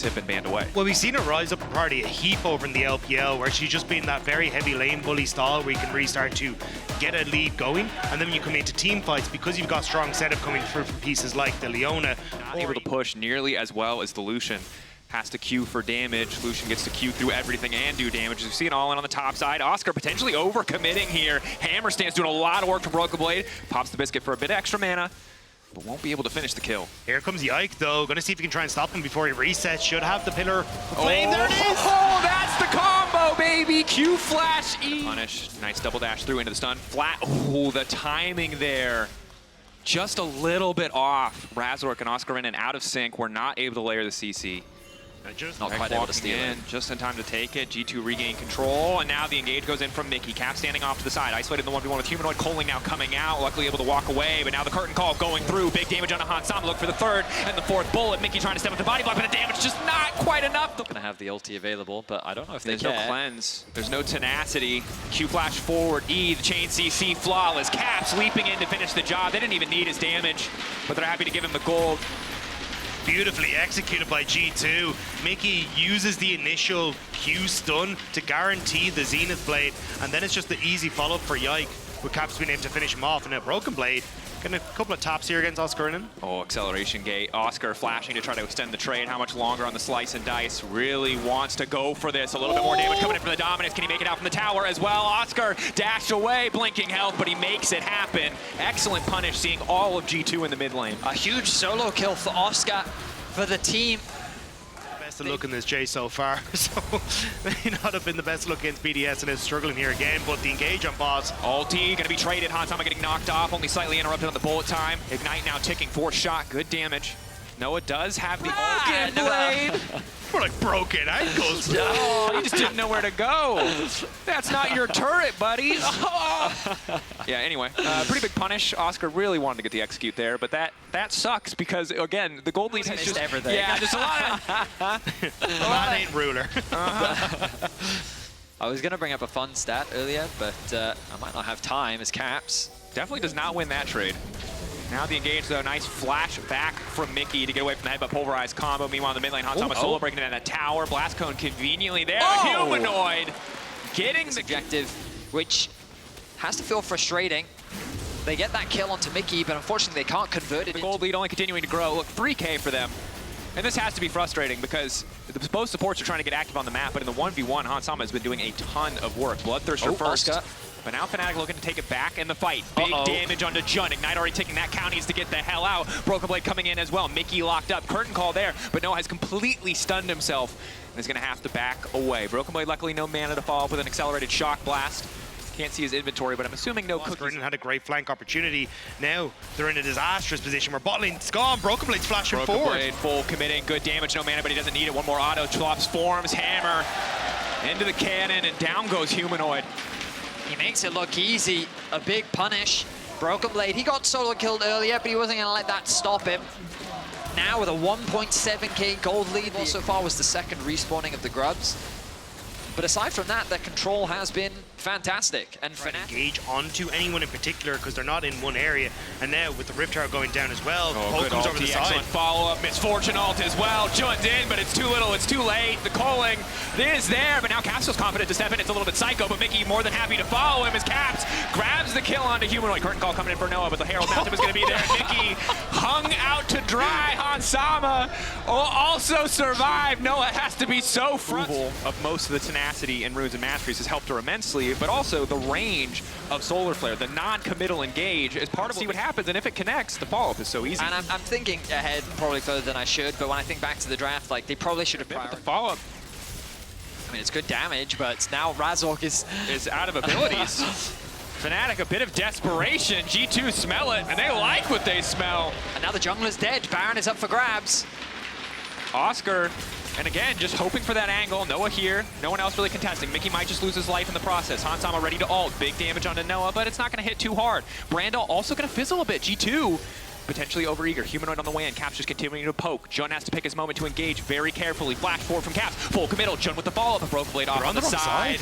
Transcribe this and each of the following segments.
have been banned away. Well, we've seen her rise up in party a heap over in the LPL, where she's just been that very heavy lane bully style where you can really start to get a lead going, and then when you come into team fights, because you've got strong setup coming through from pieces like the Leona. Not able to push nearly as well as the Lucian. Has to Q for damage. Lucian gets to Q through everything and do damage. We see it all in on the top side. Oscar potentially overcommitting here. Hammer Stance doing a lot of work from Broken Blade. Pops the biscuit for a bit of extra mana, but won't be able to finish the kill. Here comes Yike, though. Gonna see if he can try and stop him before he resets. Should have the pillar of flame. There it is! Oh, that's the combo, baby! Q flash E. Punish. Nice double dash through into the stun. Flat. Oh, the timing there. Just a little bit off. Razork and Oscar in and out of sync. We're not able to layer the CC. Not quite able to steal in, it. just in time to take it. G2 regain control, and now the engage goes in from Mickey. Cap standing off to the side, isolated in the 1v1 with Humanoid. Coling now coming out, luckily able to walk away, but now the curtain call going through. Big damage on Hansama, look for the third and the fourth bullet. Mickey trying to step with the body block, but the damage just not quite enough. Gonna have the ulti available, but I don't know if There's they no cleanse, there's no tenacity. Q flash forward, E, the chain CC, flawless. Caps leaping in to finish the job. They didn't even need his damage, but they're happy to give him the gold. Beautifully executed by G2. Mickey uses the initial Q stun to guarantee the Zenith Blade, and then it's just the easy follow-up for Yike, with Caps being able to finish him off. And a Broken Blade, getting a couple of taps here against Oscar in. Oh, acceleration gate. Oscar flashing to try to extend the trade. How much longer on the slice and dice? Really wants to go for this. A little bit more damage coming in from the Dominus. Can he make it out from the tower as well? Oscar dashed away, blinking health, but he makes it happen. Excellent punish, seeing all of G2 in the mid lane. A huge solo kill for Oscar, for the team. Best of luck in this J so far, so may not have been the best look against BDS and is struggling here again, but the engage on boss. Ulti gonna be traded. Hansama getting knocked off, only slightly interrupted on the bullet time. Ignite now ticking, 4th shot, good damage. Noah does have the Broken Blade. We're like broken ankles. Oh, you just didn't know where to go. That's not your turret, buddy. Yeah, anyway, pretty big punish. Oscar really wanted to get the execute there, but that sucks because, again, the gold lead has just everything. Yeah, just a lot of... Man ain't ruler. I was gonna bring up a fun stat earlier, but I might not have time as Caps. Definitely does not win that trade. Now the engage, though. Nice flash back from Mickey to get away from the headbutt pulverized combo. Meanwhile, in the mid lane, Hansama solo breaking in that tower. Blast Cone conveniently there. Humanoid getting the objective, which has to feel frustrating. They get that kill onto Mickey, but unfortunately they can't convert it. The gold lead only continuing to grow. Look, 3K for them. And this has to be frustrating because both supports are trying to get active on the map, but in the 1v1, Hansama has been doing a ton of work. Bloodthirster first. Oscar. But now Fnatic looking to take it back in the fight. Big damage onto Jun. Ignite already taking that count. Needs to get the hell out. Broken Blade coming in as well. Mickey locked up. Curtain call there. But Noah has completely stunned himself and is going to have to back away. Broken Blade luckily no mana to follow up with an accelerated shock blast. Can't see his inventory, but I'm assuming no cookies. Had a great flank opportunity. Now they're in a disastrous position where bot lane's gone. Broken Blade's flashing forward. Broken Blade full committing. Good damage. No mana, but he doesn't need it. One more auto. Chops forms. Hammer into the cannon, and down goes Humanoid. He makes it look easy. A big punish. Broken Blade, he got solo killed earlier, but he wasn't gonna let that stop him. Now with a 1.7k gold lead, so far was the second respawning of the Grubs. But aside from that, their control has been fantastic. And Fnatic engage onto anyone in particular because they're not in one area. And now with the Rift Tower going down as well, Poke comes over the side. Excellent follow-up. Misfortune ult as well. Jumped in, but it's too little. It's too late. The calling is there, but now Caps feels confident to step in. It's a little bit psycho, but Mickey more than happy to follow him as Caps grabs the kill onto Humanoid. Curtain call coming in for Noah, but the Herald Mountain is going to be there. Mickey hung out to dry. Hansama also survived. Noah has to be so frugal of most of the tenacity in Runes and Masteries has helped her immensely, but also the range of Solar Flare, the non-committal engage is part of what happens, and if it connects, the follow-up is so easy. And I'm thinking ahead probably further than I should, but when I think back to the draft, like they probably should have prioritized the follow-up. I mean, it's good damage, but now Razork is out of abilities. Fnatic, a bit of desperation. G2 smell it, and they like what they smell. And now the jungler's dead. Baron is up for grabs. Oscar, and again, just hoping for that angle. Noah here, no one else really contesting. Mickey might just lose his life in the process. Hansama ready to ult. Big damage onto Noah, but it's not going to hit too hard. Brandel also going to fizzle a bit. G2 potentially overeager. Humanoid on the way in. Caps just continuing to poke. Jun has to pick his moment to engage very carefully. Flash forward from Caps. Full committal. Jun with the follow-up. A Broken Blade off on the side.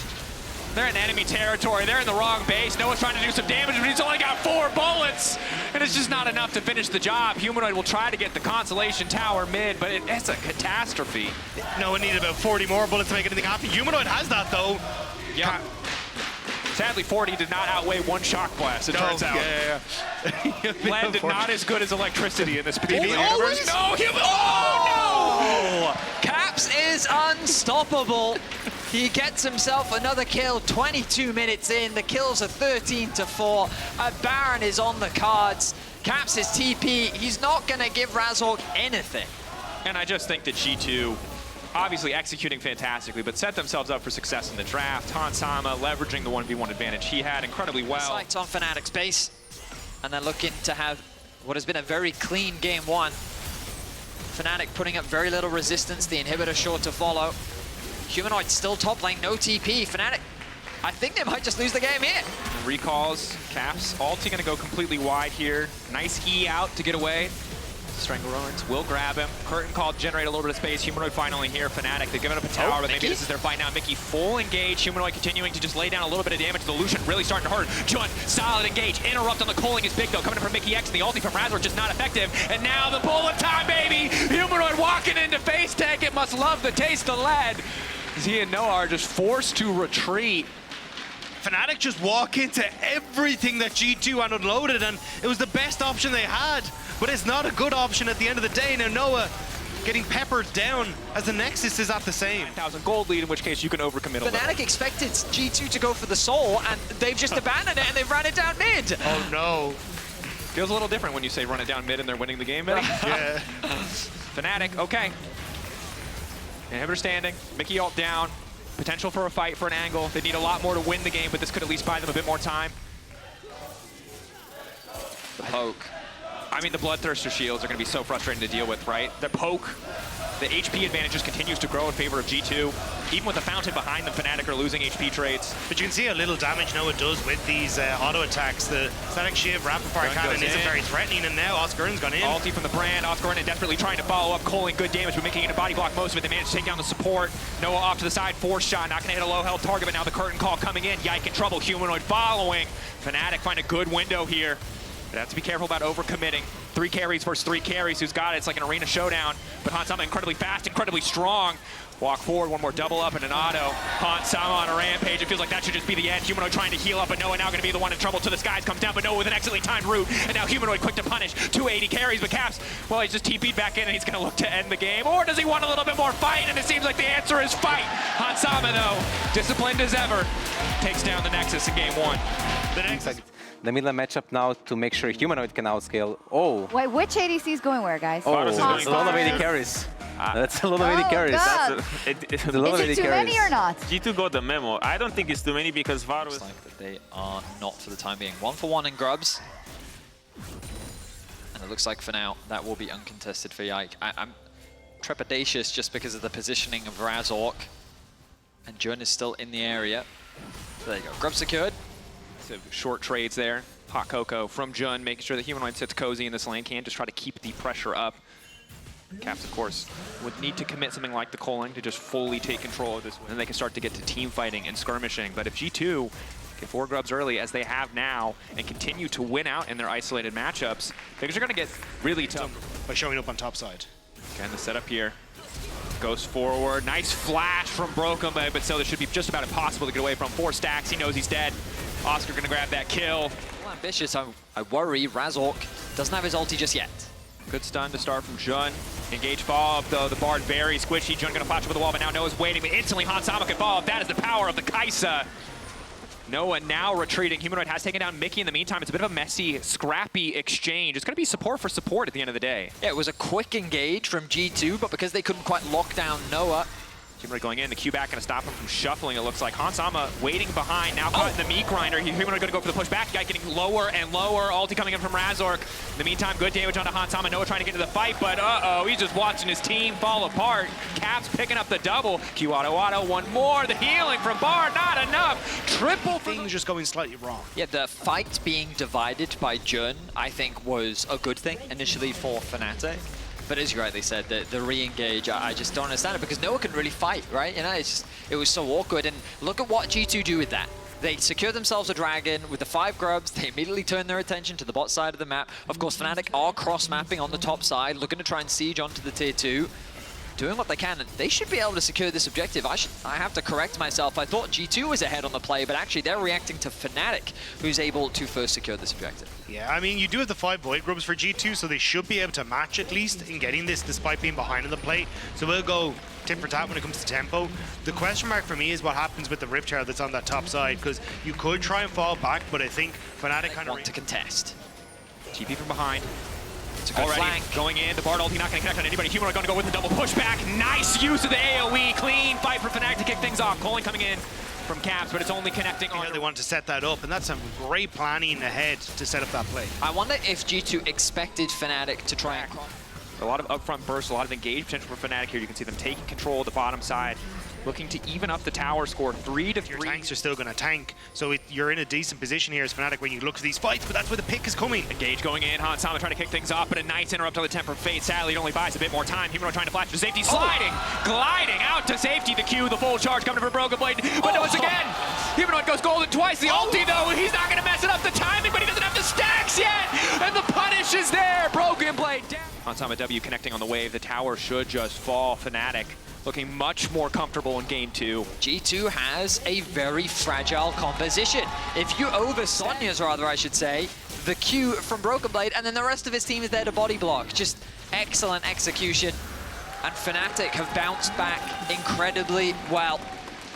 They're in enemy territory. They're in the wrong base. Noah's trying to do some damage, but he's only got 4 bullets. And it's just not enough to finish the job. Humanoid will try to get the consolation tower mid, but it's a catastrophe. Noah needed about 40 more bullets to make anything happen. Humanoid has that, though. Yeah. Sadly, 40 did not outweigh 1 shock blast, it turns out. Yeah. Lead not as good as electricity in this particular Oh, universe. No, oh, no! Caps is unstoppable. He gets himself another kill 22 minutes in. The kills are 13-4. A Baron is on the cards. Caps is TP. He's not going to give Razork anything. And I just think that G2, obviously executing fantastically, but set themselves up for success in the draft. Hansama leveraging the 1v1 advantage he had incredibly well. Sights on Fnatic's base. And they're looking to have what has been a very clean game 1. Fnatic putting up very little resistance. The inhibitor sure to follow. Humanoid still top lane, no TP. Fnatic, I think they might just lose the game here. Recalls, Caps, ulti gonna go completely wide here. Nice E out to get away. Strangleroids will grab him. Curtain call, generate a little bit of space. Humanoid finally here. Fnatic, they've given up a tower, but maybe this is their fight now. Mickey full engage. Humanoid continuing to just lay down a little bit of damage. The Lucian really starting to hurt. Jun, solid engage. Interrupt on the calling is big though. Coming in from Mickey X. The ulti from Razor just not effective. And now the bullet time, baby! Humanoid walking into face tank. It must love the taste of lead. He and Noah are just forced to retreat. Fnatic just walk into everything that G2 had unloaded, and it was the best option they had. But it's not a good option at the end of the day. Now Noah getting peppered down as the Nexus is at the same. 1,000 gold lead, in which case you can overcommit a little. Fnatic expected G2 to go for the soul, and they've just abandoned it, and they've ran it down mid. Oh no. Feels a little different when you say run it down mid and they're winning the game, Benny. Yeah. Fnatic, okay. Inhibitor standing, Mickey ult down. Potential for a fight, for an angle. They need a lot more to win the game, but this could at least buy them a bit more time. The poke. I mean, the Bloodthirster shields are going to be so frustrating to deal with, right? The poke, the HP advantage just continues to grow in favor of G2. Even with the fountain behind them, Fnatic are losing HP trades. But you can see how little damage Noah does with these auto attacks. The Static Shiv Rapid Fire Cannon isn't very threatening, and now Oscar's gone in. Ulti from the Brand. Oscar desperately trying to follow up, Coling good damage, but making it a body block most of it. They managed to take down the support. Noah off to the side, force shot, not going to hit a low health target, but now the curtain call coming in. Yike in trouble, Humanoid following. Fnatic find a good window here. But have to be careful about overcommitting. 3 carries versus 3 carries. Who's got it? It's like an arena showdown. But Hansama incredibly fast, incredibly strong. Walk forward, one more double up and an auto. Hansama on a rampage. It feels like that should just be the end. Humanoid trying to heal up, but Noah now going to be the one in trouble. To the skies comes down, but Noah with an excellently timed route. And now Humanoid quick to punish. 280 carries, but Caps, well, he's just TP'd back in and he's going to look to end the game. Or does he want a little bit more fight? And it seems like the answer is fight. Hansama, though, disciplined as ever, takes down the Nexus in game 1. The Nexus. The middle matchup now to make sure Humanoid can outscale. Oh, Wait, which ADC is going where, guys? oh, is that's a going lot of far. AD carries. That's a lot of AD Oh, carries. God. That's a lot of Is AD it too carries. many or not? G2 got the memo. I don't think it's too many because Varus. Looks like that they are not for the time being. 1-for-1 in grubs. And it looks like for now, that will be uncontested for Yike. I'm trepidatious just because of the positioning of Razork. And Jun is still in the area. So there you go. Grub secured. So short trades there. Hot Cocoa from Jun, making sure that Humanoid sits cozy in this lane. Can just try to keep the pressure up. Caps, of course, would need to commit something like the Coling to just fully take control of this. And then they can start to get to team fighting and skirmishing. But if G2 get 4 grubs early, as they have now, and continue to win out in their isolated matchups, things are going to get really tough. By showing up on top side. Again, the setup here. Goes forward. Nice flash from Broken, but still, this should be just about impossible to get away from. 4 stacks. He knows he's dead. Oscar going to grab that kill. Well, ambitious. I worry Razork doesn't have his ulti just yet. Good stun to start from Jun. Engage follow-up, though. The Bard very squishy. Jun going to flash over the wall, but now Noah's waiting. But instantly, Hansama can follow up. That is the power of the Kaisa. Noah now retreating. Humanoid has taken down Mickey in the meantime. It's a bit of a messy, scrappy exchange. It's going to be support for support at the end of the day. Yeah, it was a quick engage from G2, but because they couldn't quite lock down Noah, Humanoid going in, the Q back going to stop him from shuffling, it looks like. Hansama waiting behind, now caught in the meat grinder. Humanoid going to go for the pushback. Guy getting lower and lower. Ulti coming in from Razork. In the meantime, good damage onto Hansama. Noah trying to get into the fight, but he's just watching his team fall apart. Caps picking up the double. Q auto, one more. The healing from Bard, not enough. Triple Things just going slightly wrong. yeah, the fight being divided by Jun, I think, was a good thing initially for Fnatic. But as you rightly said, the re-engage, I just don't understand it because no one can really fight, right? You know, it was so awkward. And look at what G2 do with that. They secure themselves a dragon with the 5 grubs. They immediately turn their attention to the bot side of the map. Of course, Fnatic are cross-mapping on the top side, looking to try and siege onto the tier 2. Doing what they can, and they should be able to secure this objective. I have to correct myself. I thought G2 was ahead on the play, but actually they're reacting to Fnatic, who's able to first secure this objective. Yeah, I mean, you do have the 5 void grubs for G2, so they should be able to match at least in getting this despite being behind on the play. So we'll go tit for tat when it comes to tempo. The question mark for me is what happens with the Rift Tower that's on that top side, because you could try and fall back, but I think Fnatic kind of want to contest. TP from behind. It's a good Already flank. going in, the Bard ulti not going to connect on anybody. Humanoid going to go with the double pushback. Nice use of the AoE. Clean fight for Fnatic to kick things off. Colin coming in from Caps, but it's only connecting on. They want to set that up, and that's some great planning ahead to set up that play. I wonder if G2 expected Fnatic to try and... A lot of upfront bursts, a lot of engaged potential for Fnatic here. You can see them taking control of the bottom side, looking to even up the tower score 3-3. Your tanks are still going to tank, so you're in a decent position here as Fnatic when you look for these fights, but that's where the pick is coming. Engage going in, Hansama trying to kick things off, but a nice interrupt on the Temper Fate. Sadly, it only buys a bit more time. Humanoid trying to flash to safety, sliding, gliding out to safety. The Q, the full charge coming from Broken Blade, but once again, Humanoid goes golden twice. The ulti though, he's not going to mess it up the timing, but he doesn't have the stacks yet, and the punish is there. Broken Blade down. Hansama W connecting on the wave. The tower should just fall. Fnatic looking much more comfortable in game 2. G2 has a very fragile composition. If you over Sonya's, rather, I should say, the Q from Broken Blade, and then the rest of his team is there to body block. Just excellent execution. And Fnatic have bounced back incredibly well.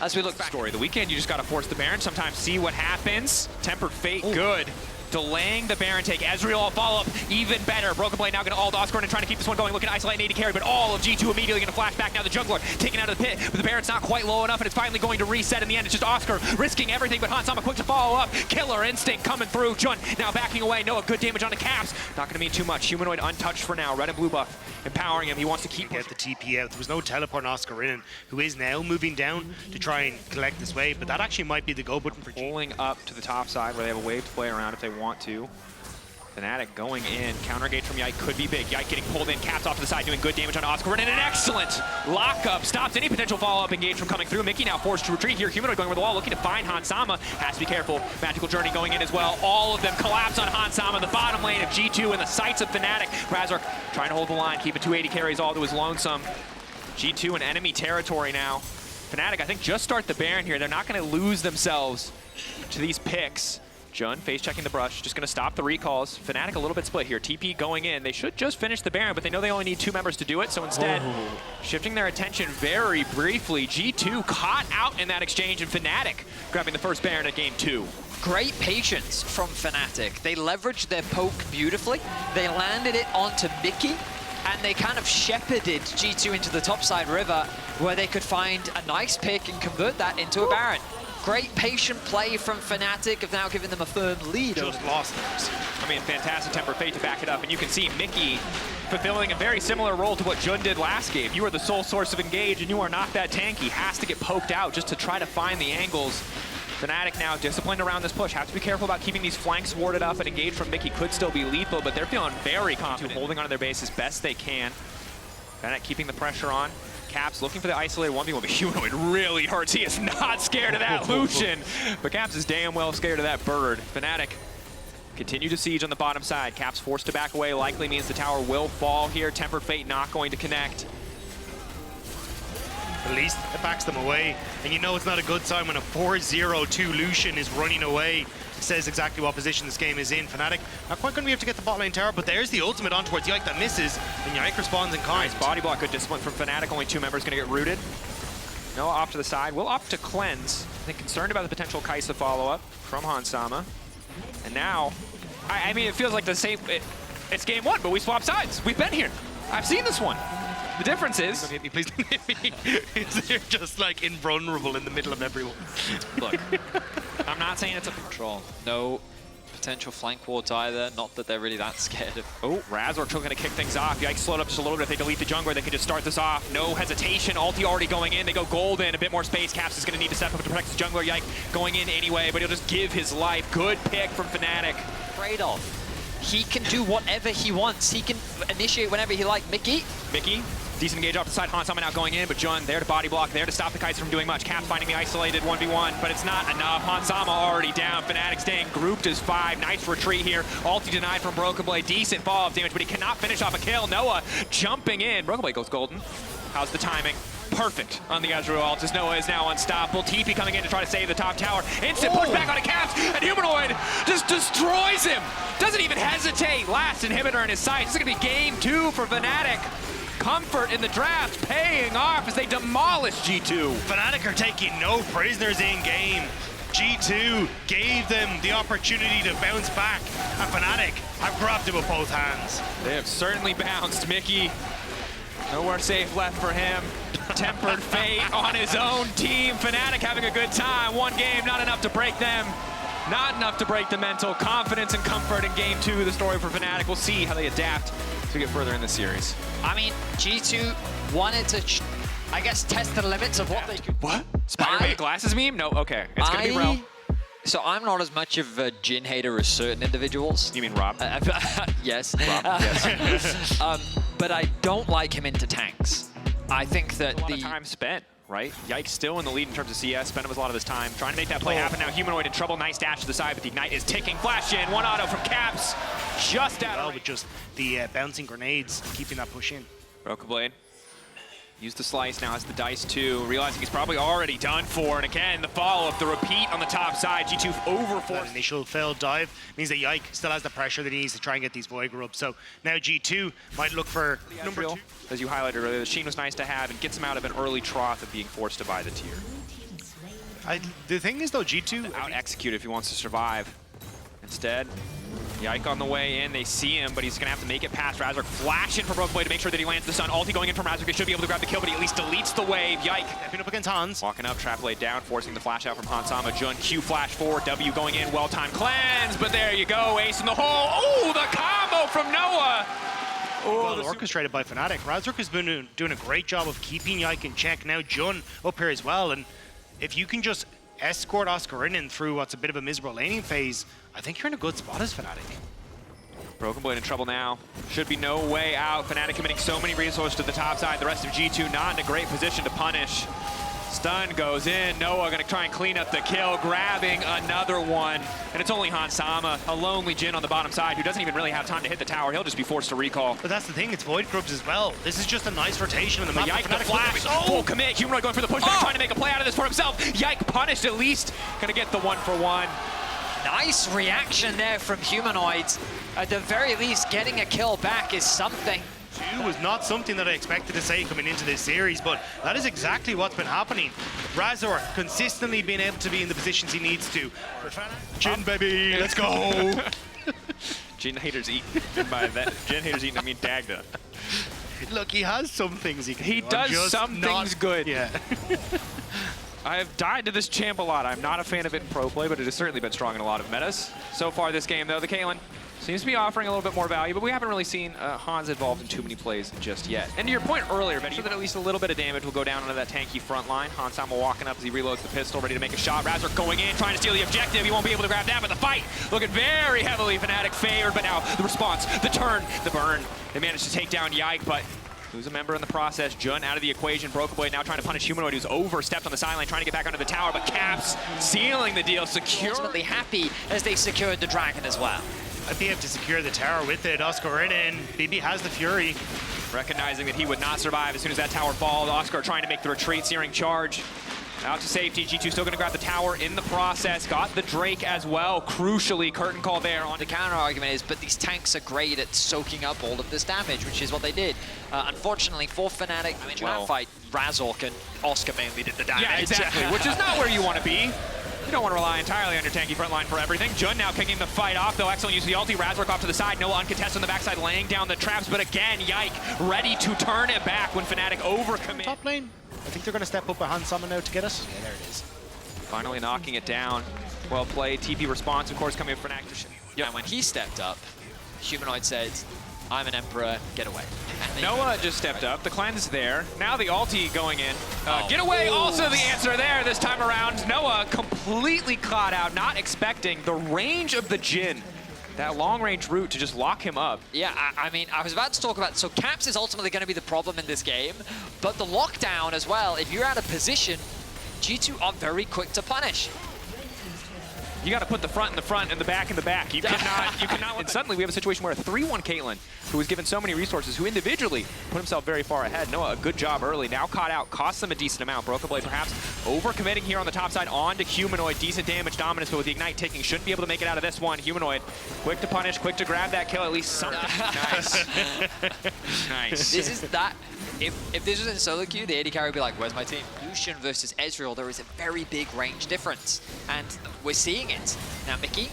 As we look back. The weekend, you just got to force the Baron. Sometimes see what happens. Tempered Fate, good. Delaying the Baron take. Ezreal follow-up, even better. Broken Blade now going to ult Oscar and trying to keep this one going. Looking to isolate an AD carry, but all of G2 immediately going to flash back. Now the Jungler taken out of the pit, but the Baron's not quite low enough, and it's finally going to reset in the end. It's just Oscar risking everything, but Hansama quick to follow up. Killer instinct coming through. Jun now backing away. Noah, good damage on the Caps. Not going to mean too much. Humanoid untouched for now. Red and blue buff empowering him. He wants to keep get the TP out. There was no teleport on Oscar in, who is now moving down to try and collect this wave, but that actually might be the go button for G2. Pulling up to the top side where they have a wave to play around if they want to. Fnatic going in. Counter engage from Yike could be big. Yike getting pulled in. Caps off to the side, doing good damage on Oscar. And an excellent lockup. Stops any potential follow-up engage from coming through. Mickey now forced to retreat here. Humanoid going over the wall, looking to find Hansama. Has to be careful. Magical Journey going in as well. All of them collapse on Hansama. The bottom lane of G2 in the sights of Fnatic. Razork trying to hold the line, keeping 280 carries all to his lonesome. G2 in enemy territory now. Fnatic, I think, just start the Baron here. They're not going to lose themselves to these picks. Jun face checking the brush, just going to stop the recalls. Fnatic a little bit split here. TP going in. They should just finish the Baron, but they know they only need 2 members to do it, so instead, shifting their attention very briefly. G2 caught out in that exchange, and Fnatic grabbing the first Baron at game 2. Great patience from Fnatic. They leveraged their poke beautifully. They landed it onto Mickey, and they kind of shepherded G2 into the topside river, where they could find a nice pick and convert that into a Baron. Great patient play from Fnatic, have now given them a firm lead. Just lost those. I mean, fantastic Temper Fate to back it up, and you can see Mickey fulfilling a very similar role to what Jun did last game. You are the sole source of engage, and you are not that tanky. Has to get poked out just to try to find the angles. Fnatic now disciplined around this push. Have to be careful about keeping these flanks warded up, and engage from Mickey could still be lethal, but they're feeling very confident, holding onto their base as best they can. Fnatic keeping the pressure on. Caps looking for the isolated 1v1, but Humanoid really hurts. He is not scared of that Lucian, but Caps is damn well scared of that bird. Fnatic continue to siege on the bottom side. Caps forced to back away, likely means the tower will fall here. Tempered Fate not going to connect. At least it backs them away, and you know it's not a good sign when a 4-0-2 Lucian is running away. Says exactly what position this game is in. Fnatic not quite going to be able to get the bot lane tower, but there's the ultimate on towards Yike that misses, and Yike responds in kind. Nice body block, good discipline from Fnatic. Only 2 members going to get rooted. Noah off to the side. We'll opt to cleanse. I think concerned about the potential Kaisa follow-up from Hansama. And now, I mean, it feels like the same. It's game 1, but we swap sides. We've been here. I've seen this one. The difference is... Don't hit me, please don't hit me. They're just like invulnerable in the middle of everyone. Look, I'm not saying it's a control. No potential flank wards either. Not that they're really that scared of. Oh, Razork going to kick things off. Yikes slowed up just a little bit. If they delete the jungler, they can just start this off. No hesitation. Ulti already going in. They go golden. A bit more space. Caps is going to need to step up to protect his jungler. Yike going in anyway, but he'll just give his life. Good pick from Fnatic. Trade-off. he can do whatever he wants. He can initiate whenever he likes. Mickey, decent engage off the side. Hansama now going in, but Jun there to body block, there to stop the Kaiser from doing much. Caps finding the isolated 1v1, but it's not enough. Hansama already down. Fnatic staying grouped as 5. Nice retreat here. Ulti denied from Broken Blade. Decent follow-up damage, but he cannot finish off a kill. Noah jumping in. Broken Blade goes golden. How's the timing? Perfect on the Azure ult as Noah is now unstoppable. TP coming in to try to save the top tower. Instant pushback on a Caps, and Humanoid just destroys him. Doesn't even hesitate. Last inhibitor in his sight. This is going to be game 2 for Fnatic. Comfort in the draft paying off as they demolish G2. Fnatic are taking no prisoners in game. G2 gave them the opportunity to bounce back, and Fnatic have grabbed it with both hands. They have certainly bounced. Mickey, nowhere safe left for him. Tempered fate on his own team. Fnatic having a good time. One game, not enough to break them. Not enough to break the mental. Confidence and comfort in game 2, the story for Fnatic. We'll see how they adapt to get further in the series. I mean, G2 wanted to, I guess, test the limits of what they could. What? Spider with glasses meme? No, okay. It's gonna be Rel. So I'm not as much of a Jhin hater as certain individuals. You mean Rob? Yes. Rob, yes. But I don't like him into tanks. I think that a lot of time spent, right? Yikes still in the lead in terms of CS. Spent a lot of his time trying to make that play happen. Now Humanoid in trouble. Nice dash to the side, but the Ignite is ticking. Flash in. One auto from Caps. Just out of range. With just the bouncing grenades, keeping that push in. Broken Blade. Used the slice, now has the dice too. Realizing he's probably already done for. And again, the follow-up, the repeat on the top side. G2 over 4. That initial failed dive means that Yike still has the pressure that he needs to try and get these Void grubs. So now G2 might look for number 2. As you highlighted earlier, the Sheen was nice to have and gets him out of an early trough of being forced to buy the tier. The thing is though, G2 out-execute if he wants to survive. Instead, Yike on the way in, they see him, but he's gonna have to make it past Razork. Flashing for Broken Blade to make sure that he lands the stun. Ulti going in from Razork, they should be able to grab the kill, but he at least deletes the wave. Yike. Stepping up against Hans. Walking up, Trap Blade down, forcing the flash out from Hansama. Jun, Q flash forward, W going in, well-timed cleanse, but there you go, ace in the hole. Oh, the combo from Noah! Oh, well orchestrated by Fnatic. Razork has been doing a great job of keeping Yike in check. Now Jun up here as well, and if you can just escort Oscar in through what's a bit of a miserable laning phase, I think you're in a good spot as Fnatic. Broken Blade in trouble now. Should be no way out. Fnatic committing so many resources to the top side. The rest of G2 not in a great position to punish. Stun goes in. Noah gonna try and clean up the kill, grabbing another one. And it's only Hansama, a lonely Jhin on the bottom side who doesn't even really have time to hit the tower. He'll just be forced to recall. But that's the thing, it's Void grubs as well. This is just a nice rotation on the map. Yike the flash, full commit. Humanoid going for the pushback, trying to make a play out of this for himself. Yike punished at least. Gonna get the 1-for-1. Nice reaction there from Humanoids. At the very least, getting a kill back is something. Was not something that I expected to say coming into this series, but that is exactly what's been happening. Razor consistently being able to be in the positions he needs to. Jhin, baby, let's go. Jhin haters eat. By that, Jhin haters eating, I mean Dagda. Look, he has some things he can do. He does some things good. Yeah. I have died to this champ a lot. I'm not a fan of it in pro play, but it has certainly been strong in a lot of metas. So far this game, though, the Caitlyn seems to be offering a little bit more value, but we haven't really seen Hans involved in too many plays just yet. And to your point earlier, Betty, so that at least a little bit of damage will go down onto that tanky front line. Hansama walking up as he reloads the pistol, ready to make a shot. Razork going in, trying to steal the objective. He won't be able to grab that, but the fight looking very heavily Fnatic favored. But now the response, the turn, the burn. They managed to take down Yike, but lose a member in the process. Jun out of the equation. Broken Blade now trying to punish Humanoid, who's overstepped on the sideline, trying to get back onto the tower, but Caps sealing the deal. Secure. Ultimately happy as they secured the Dragon as well. I'd be able to secure the tower with it. Oscar in, BB has the Fury. Recognizing that he would not survive as soon as that tower falls. Oscar trying to make the retreat, searing charge. Out to safety. G2 still going to grab the tower in the process. Got the Drake as well. Crucially, curtain call there. On the counter argument is, but these tanks are great at soaking up all of this damage, which is what they did. Unfortunately for Fnatic, I mean, that fight, Razork and Oscar mainly did the damage. Yeah, exactly. Which is not where you want to be. You don't want to rely entirely on your tanky front line for everything. Jun now kicking the fight off, though. Excellent use of the ulti. Razork off to the side. Noah uncontested on the backside, laying down the traps. But again, Yike ready to turn it back when Fnatic overcommit. Top lane. I think they're going to step up behind Hansama now to get us. Yeah, there it is. Finally knocking it down. Well played. TP response, of course, coming from Fnatic. Yeah, and when he stepped up, Humanoid said, I'm an Emperor, get away. Noah just stepped up. The cleanse there. Now the ulti going in. Get away, also the answer there this time around. Noah completely caught out, not expecting the range of the Jhin that long-range route to just lock him up. Yeah, I mean, I was about to talk about, so Caps is ultimately going to be the problem in this game, but the lockdown as well, if you're out of position, G2 are very quick to punish. You got to put the front in the front and the back in the back. You cannot. And suddenly we have a situation where a 3-1 Caitlyn, who was given so many resources, who individually put himself very far ahead. Noah, a good job early. Now caught out, costs them a decent amount. Broken Blade perhaps overcommitting here on the top side onto Humanoid. Decent damage dominance, but with the Ignite ticking, shouldn't be able to make it out of this one. Humanoid, quick to punish, quick to grab that kill, at least something. Nice. Nice. This is that. If this was in solo queue, the AD carry would be like, where's my team? Lucian versus Ezreal, there is a very big range difference. And we're seeing it. Now, Mickey.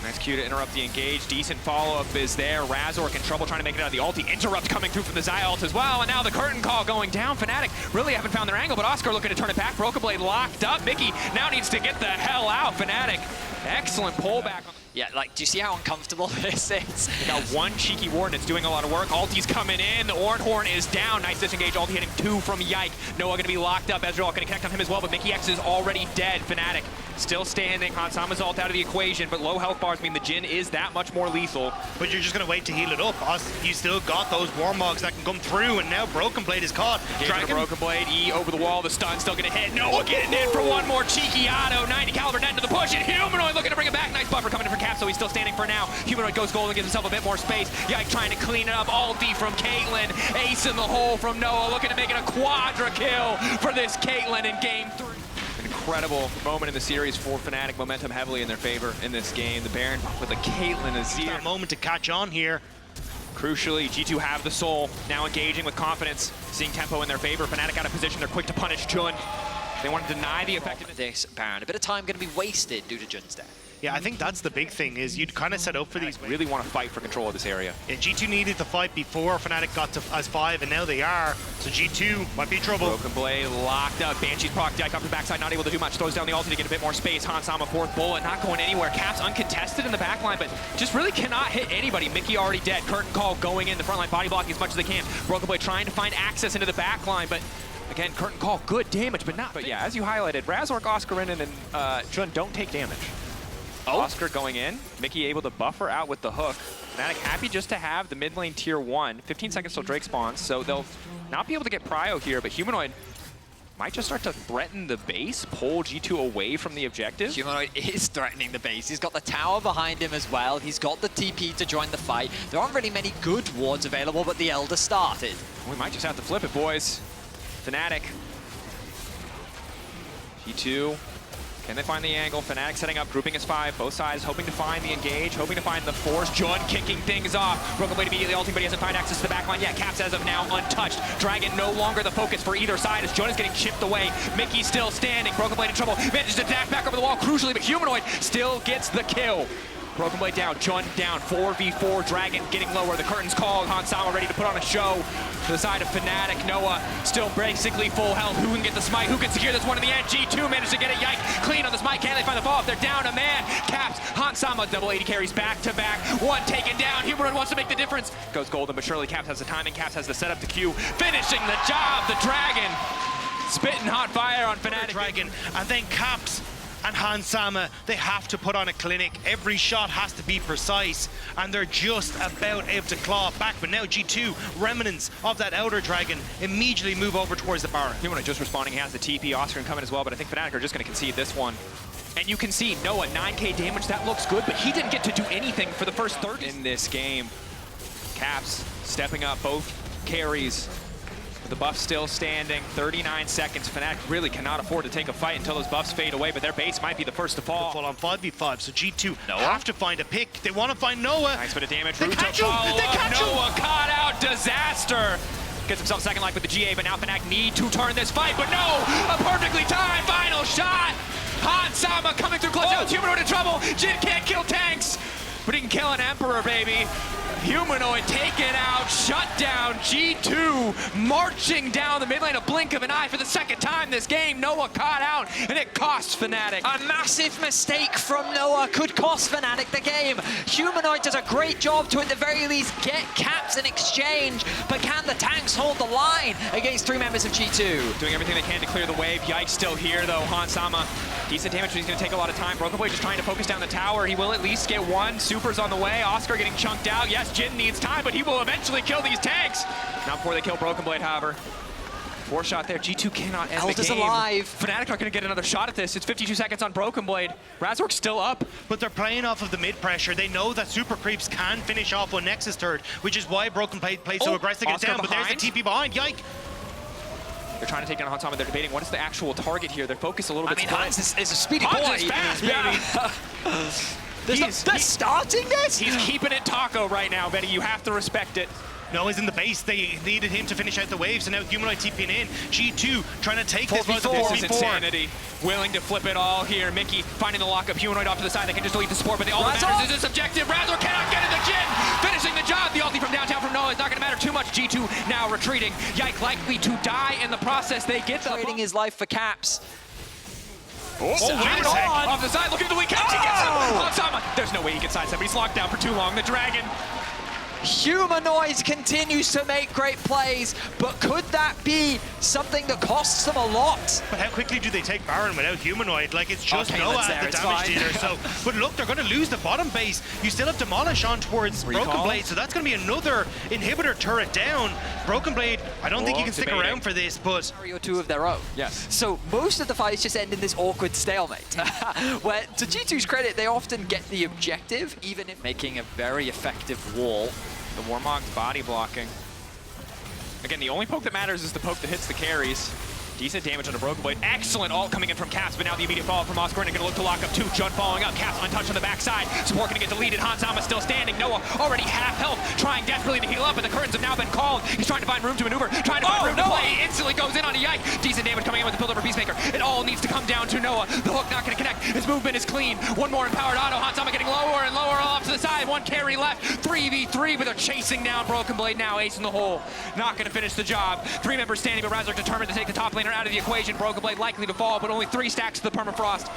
Nice Q to interrupt the engage. Decent follow-up is there. Razork in trouble trying to make it out of the ulti. Interrupt coming through from the Xayah ult as well. And now the curtain call going down. Fnatic really haven't found their angle, but Oscar looking to turn it back. Broken Blade locked up. Mickey now needs to get the hell out. Fnatic, excellent pullback. Yeah, like, do you see how uncomfortable this is? They got one cheeky ward and it's doing a lot of work. Ulti's coming in. The Ornhorn is down. Nice disengage. Ulti hitting 2 from Yike. Noah going to be locked up. Ezreal going to connect on him as well, but Mickey X is already dead. Fnatic still standing. Hansama's ult out of the equation, but low health bars mean the Jhin is that much more lethal. But you're just going to wait to heal it up. You still got those Warmogs that can come through, and now Broken Blade is caught. Dragon Broken Blade, E over the wall. The stun still going to hit. Noah getting in for one more cheeky auto. 90 caliber net into the push, and Humanoid looking to bring it back. Nice buffer coming in for Cap, so he's still standing for now. Humanoid goes gold and gives himself a bit more space. Yike trying to clean it up. Ulti from Caitlyn. Ace in the hole from Noah, looking to make it a quadra kill for this Caitlyn in game 3. Incredible moment in the series for Fnatic. Momentum heavily in their favor in this game. The Baron with a Caitlyn Azir. That moment to catch on here. Crucially, G2 have the soul. Now engaging with confidence, seeing tempo in their favor. Fnatic out of position. They're quick to punish Jun. They want to deny the effectiveness. This Baron, a bit of time going to be wasted due to Jun's death. Yeah, I think that's the big thing, is you'd kind of set up for these. Really want to fight for control of this area. Yeah, G2 needed to fight before Fnatic got to as 5, and now they are. So G2 might be in trouble. Broken Blade locked up. Banshee's proc Dyke off the backside, not able to do much. Throws down the ulti to get a bit more space. Hansama, 4th bullet, not going anywhere. Caps uncontested in the backline, but just really cannot hit anybody. Mickey already dead. Curtain call going in. The front line body blocking as much as they can. Broken Blade trying to find access into the backline, but again, curtain call, good damage, but not. But yeah, as you highlighted, Razork, Oscarinen, and Jun don't take damage. Oh. Oscar going in, Mickey able to buffer out with the hook. Fnatic happy just to have the mid lane tier 1. 15 seconds till Drake spawns, so they'll not be able to get prio here, but Humanoid might just start to threaten the base, pull G2 away from the objective. Humanoid is threatening the base. He's got the tower behind him as well. He's got the TP to join the fight. There aren't really many good wards available, but the Elder started. We might just have to flip it, boys. Fnatic. G2. Can they find the angle? Fnatic setting up, grouping as 5, both sides hoping to find the engage, hoping to find the force. Jun kicking things off. Broken Blade immediately ulting, but he hasn't found access to the backline yet. Caps as of now untouched. Dragon no longer the focus for either side as Jun is getting chipped away. Mickey still standing. Broken Blade in trouble. Manages to dash back over the wall crucially, but Humanoid still gets the kill. Broken Blade down, Jun down, 4v4, Dragon getting lower, the curtain's called, Hansama ready to put on a show. To the side of Fnatic, Noah still basically full health. Who can get the smite? Who can secure this one in the end? G2 managed to get a Yike clean on the smite. Can they find the follow-up? They're down a man. Caps, Hansama, double 80 carries back to back. One taken down. Humanoid wants to make the difference. Goes golden, but surely Caps has the timing. Caps has the setup to Q. Finishing the job, the Dragon. Spitting hot fire on Fnatic. Dragon, and then Caps and Hansama, they have to put on a clinic. Every shot has to be precise, and they're just about able to claw it back. But now G2, remnants of that Elder Dragon, immediately move over towards the Baron. Humanoid just responding, he has the TP, Oscar coming as well, but I think Fnatic are just going to concede this one. And you can see Noah, 9k damage, that looks good, but he didn't get to do anything for the first 30 in this game. Caps stepping up both carries. The buff still standing, 39 seconds. Fnatic really cannot afford to take a fight until those buffs fade away, but their base might be the first to fall. Fall on 5v5, so G2 have to find a pick. They want to find Noah. Nice bit of damage. They catch him! They catch him! Noah caught out, disaster. Gets himself second life with the GA, but now Fnatic need to turn this fight, but no! A perfectly timed final shot! Hansama coming through clutch out. Humanoid in trouble. Jhin can't kill tanks, but he can kill an Emperor, baby. Humanoid taken out, shut down. G2 marching down the mid lane, a blink of an eye for the second time this game. Noah caught out, and it costs Fnatic. A massive mistake from Noah could cost Fnatic the game. Humanoid does a great job to, at the very least, get caps in exchange, but can the tanks hold the line against 3 members of G2? Doing everything they can to clear the wave. Yikes still here, though. Hansama, decent damage, but he's going to take a lot of time. Broken Blade just trying to focus down the tower. He will at least get one. Super's on the way. Oscar getting chunked out. Yes, Jin needs time, but he will eventually kill these tanks. Not before they kill Broken Blade, however. 4 shot there. G2 cannot end Elder's the game. alive. Fnatic are going to get another shot at this. It's 52 seconds on Broken Blade. Razork's still up. But they're playing off of the mid pressure. They know that super creeps can finish off when Nexus third, which is why Broken Blade plays so aggressive against Oscar them. But there's a behind. TP behind. Yike! They're trying to take down Hansama. They're debating what is the actual target here. They're focused a little bit. Hans is a speedy boy. Hans is fast, baby. They're starting this? He's keeping it taco right now, Betty. You have to respect it. No, he's in the base. They needed him to finish out the wave, so now Humanoid TPing in. G2 trying to take this. This is insanity. Willing to flip it all here. Mickey finding the lockup. Humanoid off to the side. They can just delete the support, but all that matters is this objective. Razor cannot get in the Jin. Finishing the job. The ulti from downtown from Noah is not going to matter too much. G2 now retreating. Yike likely to die in the process. They get the... Trading his life for caps. Wait a second. Off the side, looking to delete caps. He gets him. Hansama. There's no way he can sidestep. He's locked down for too long. The Dragon. Humanoid continues to make great plays, but could that be something that costs them a lot? But how quickly do they take Baron without Humanoid? Like, it's just Okay, Noah there, the it's damage fine. dealer. So, but look, they're going to lose the bottom base. You still have Demolish on towards Broken Blade, so that's going to be another inhibitor turret down. Broken Blade, I don't think you can stick around for this, but... Or 2 of their own. Yes. So most of the fights just end in this awkward stalemate, where to G2's credit, they often get the objective, even if making a very effective wall. The Warmog's body blocking. Again, the only poke that matters is the poke that hits the carries. Decent damage on a Broken Blade. Excellent ult coming in from Caps, but now the immediate follow-up from Oscar. And going to look to lock up 2. Jun following up. Caps untouched on the backside. Support going to get deleted. Hansama still standing. Noah already half health, trying desperately to heal up, but the curtains have now been called. He's trying to find room to maneuver, trying to find room to play. He instantly goes in on a Yike. Decent damage coming in with the build over Peacemaker. It all needs to come down to Noah. The hook not going to connect. His movement is clean. One more empowered auto. Hansama getting lower and lower all off to the side. 1 carry left. 3v3, but they're chasing down Broken Blade now. Ace in the hole. Not going to finish the job. 3 members standing, but Razork determined to take the top laner out of the equation. Broken Blade likely to fall, but only 3 stacks to the permafrost.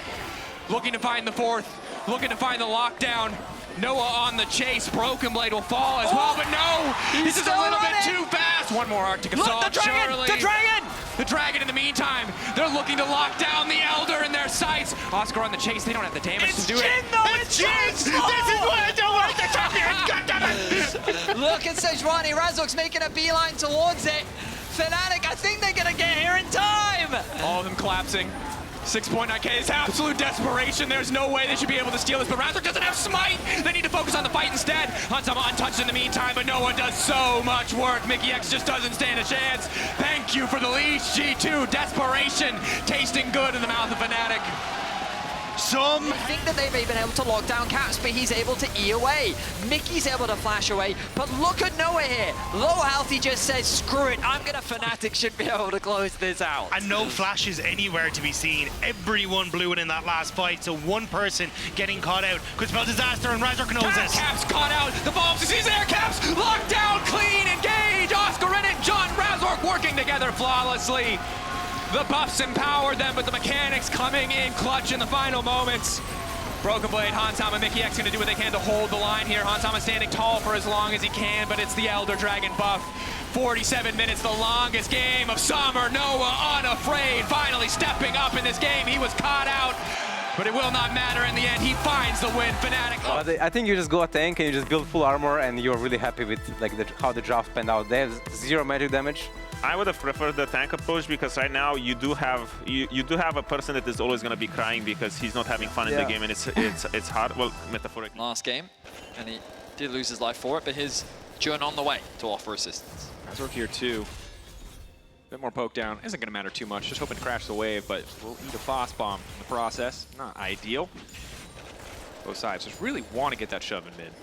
Looking to find the 4th. Looking to find the lockdown. Noah on the chase. Broken Blade will fall as well, but no! This is a little bit too fast. One more Arctic Assault, the dragon! surely. The dragon! The Dragon in the meantime. They're looking to lock down the Elder in their sights. Oscar on the chase. They don't have the damage to do it. It's Jin! This is what I don't want the champion! Goddammit! Look at Sejuani. Razork's making a beeline towards it. Fnatic, I think they're going to get here in time. All of them collapsing. 6.9k is absolute desperation. There's no way they should be able to steal this, but Razork doesn't have smite. They need to focus on the fight instead. Hansama untouched in the meantime, but Noah does so much work. Mickey X just doesn't stand a chance. Thank you for the leash, G2. Desperation tasting good in the mouth of Fnatic. I think that they've been able to lock down Caps, but he's able to E away. Mickey's able to flash away, but look at Noah here. Low health, he just says, screw it, I'm gonna Fnatic should be able to close this out. And no flashes anywhere to be seen. Everyone blew it in that last fight, so one person getting caught out could spell disaster, and Razork knows this. Caps caught out. The bomb succeeds there. Caps locked down, clean, engage. Oscar in it. John Razork working together flawlessly. The buffs empowered them, but the mechanics coming in clutch in the final moments. Broken Blade, Hansama, Mickey X gonna do what they can to hold the line here. Hansama standing tall for as long as he can, but it's the Elder Dragon buff. 47 minutes, the longest game of summer. Noah unafraid, finally stepping up in this game. He was caught out, but it will not matter in the end. He finds the win. Fnatic. I think you just go a tank and you just build full armor and you're really happy with like how the draft panned out. There's 0 magic damage. I would have preferred the tank approach because right now you do have a person that is always going to be crying because he's not having fun in the game, and it's hard. Well, metaphorically. Last game, and he did lose his life for it, but his Jun on the way to offer assistance. Razork here too. Bit more poke down. Isn't going to matter too much. Just hoping to crash the wave, but we'll eat a boss bomb in the process. Not ideal. Both sides just really want to get that shove in mid.